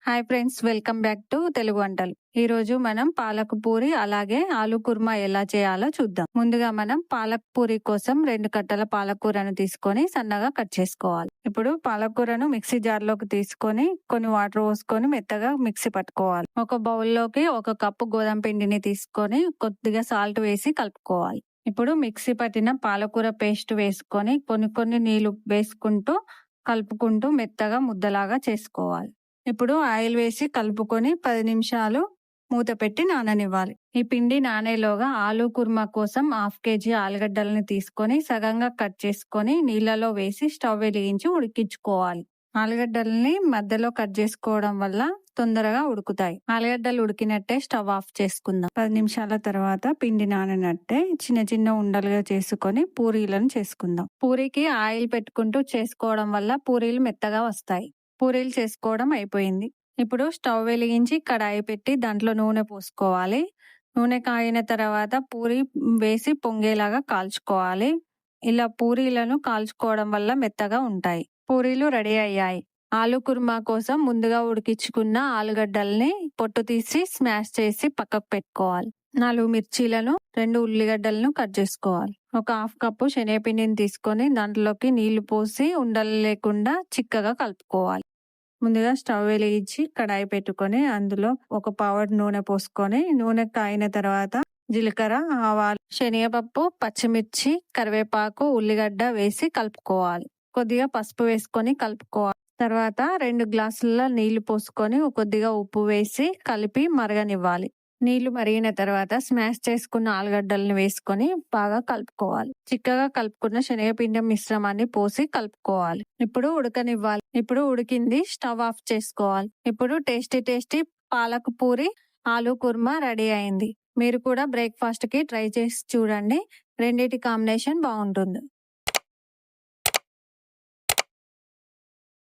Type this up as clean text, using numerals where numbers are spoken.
Hi friends, welcome back to Telugu వంటలు. ఈ రోజు మనం పాలక్ పూరి అలాగే ఆలు కుర్మా ఎలా చేయాలో చూద్దాం. ముందుగా మనం పాలక్ పూరి కోసం 2 కట్టల పాలకూరను తీసుకొని సన్నగా కట్ చేసుకోవాలి. ఇప్పుడు పాలకూరను మిక్సీ జార్ లోకి తీసుకొని కొన్ని వాటర్ పోసుకొని మెత్తగా మిక్సీ పట్టుకోవాలి. ఒక బౌల్లోకి 1 కప్పు గోధుమ పిండిని తీసుకొని కొద్దిగా సాల్ట్ వేసి కలుపుకోవాలి. ఇప్పుడు మిక్సీ పట్టిన పాలకూర పేస్ట్ వేసుకొని కొన్ని నీళ్లు వేసుకుంటూ కలుపుకుంటూ మెత్తగా ముద్దలాగా చేసుకోవాలి. ఇప్పుడు ఆయిల్ వేసి కలుపుకొని 10 నిమిషాలు మూత పెట్టి నాననివ్వాలి. ఈ పిండి నానేలోగా ఆలు కుర్మా కోసం 1/2 కేజీ ఆలుగడ్డల్ని తీసుకొని సగంగా కట్ చేసుకొని నీళ్లలో వేసి స్టవ్ వెలిగించి ఉడికించుకోవాలి. ఆలుగడ్డల్ని మధ్యలో కట్ చేసుకోవడం వల్ల తొందరగా ఉడుకుతాయి. ఆలుగడ్డలు ఉడికినట్టే స్టవ్ ఆఫ్ చేసుకుందాం. 10 నిమిషాల తర్వాత పిండి నాననట్టే చిన్న ఉండలుగా చేసుకొని పూరీలను చేసుకుందాం. పూరికి ఆయిల్ పెట్టుకుంటూ చేసుకోవడం వల్ల పూరీలు మెత్తగా వస్తాయి. పూరీలు చేసుకోవడం అయిపోయింది. ఇప్పుడు స్టవ్ వెలిగించి కడాయి పెట్టి దాంట్లో నూనె పోసుకోవాలి. నూనె కాగిన తర్వాత పూరి వేసి పొంగేలాగా కాల్చుకోవాలి. ఇలా పూరీలను కాల్చుకోవడం వల్ల మెత్తగా ఉంటాయి. పూరీలు రెడీ అయ్యాయి. ఆలు కుర్మా కోసం ముందుగా ఉడికించుకున్న ఆలుగడ్డల్ని పొట్టు తీసి స్మాష్ చేసి పక్కకు పెట్టుకోవాలి. 4 మిర్చీలను 2 ఉల్లిగడ్డలను కట్ చేసుకోవాలి. ఒక 1/2 కప్పు శనగపిండిని తీసుకొని దాంట్లోకి నీళ్లు పోసి ఉండలు లేకుండా చిక్కగా కలుపుకోవాలి. ముందుగా స్టవ్ వెలిగించి కడాయి పెట్టుకొని అందులో 1 పావడి నూనె పోసుకొని నూనె కాగిన తర్వాత జీలకర్ర, ఆవాలు, శనగపప్పు, పచ్చిమిర్చి, కరివేపాకు, ఉల్లిగడ్డ వేసి కలుపుకోవాలి. కొద్దిగా పసుపు వేసుకొని కలుపుకోవాలి. తర్వాత 2 గ్లాసుల నీళ్లు పోసుకొని కొద్దిగా ఉప్పు వేసి కలిపి మరగనివ్వాలి. నీళ్లు మరిగిన తర్వాత స్మాష్ చేసుకున్న ఆలుగడ్డల్ని వేసుకొని బాగా కలుపుకోవాలి. చిక్కగా కలుపుకున్న శనగపిండి మిశ్రమాన్ని పోసి కలుపుకోవాలి. ఇప్పుడు ఉడకనివ్వాలి. ఇప్పుడు ఉడికింది, స్టవ్ ఆఫ్ చేసుకోవాలి. ఇప్పుడు టేస్టీ పాలక్ పూరి ఆలు కుర్మా రెడీ అయింది. మీరు కూడా బ్రేక్ఫాస్ట్ కి ట్రై చేసి చూడండి. రెండిటి కాంబినేషన్ బాగుంటుంది.